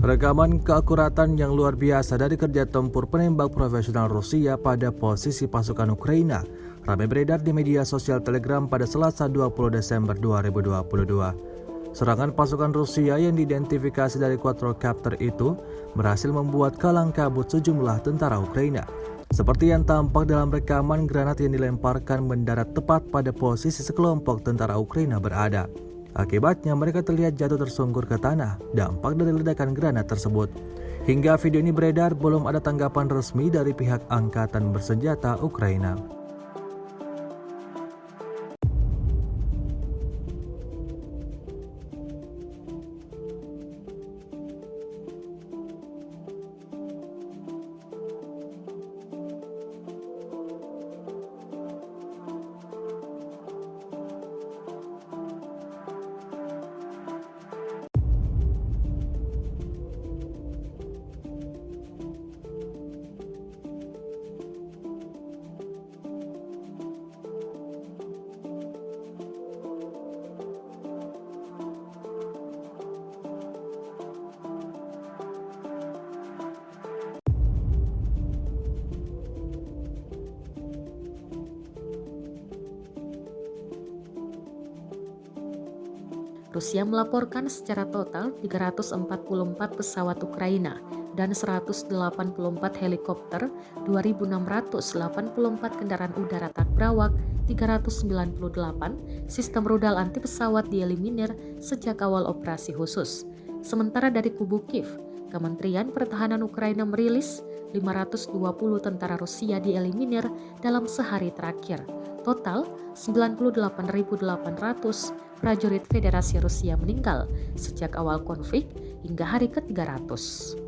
Rekaman keakuratan yang luar biasa dari kerja tempur penembak profesional Rusia pada posisi pasukan Ukraina ramai beredar di media sosial Telegram pada Selasa 20 Desember 2022. Serangan pasukan Rusia yang diidentifikasi dari quadrocopter itu berhasil membuat kalang kabut sejumlah tentara Ukraina. Seperti yang tampak dalam rekaman, granat yang dilemparkan mendarat tepat pada posisi sekelompok tentara Ukraina berada. Akibatnya mereka terlihat jatuh tersungkur ke tanah, dampak dari ledakan granat tersebut. Hingga video ini beredar, belum ada tanggapan resmi dari pihak angkatan bersenjata Ukraina. Rusia melaporkan secara total 344 pesawat Ukraina dan 184 helikopter, 2.684 kendaraan udara tak berawak, 398 sistem rudal anti pesawat dieliminir sejak awal operasi khusus. Sementara dari kubu Kiev, Kementerian Pertahanan Ukraina merilis 520 tentara Rusia dieliminir dalam sehari terakhir. Total 98.800 prajurit Federasi Rusia meninggal sejak awal konflik hingga hari ke-300.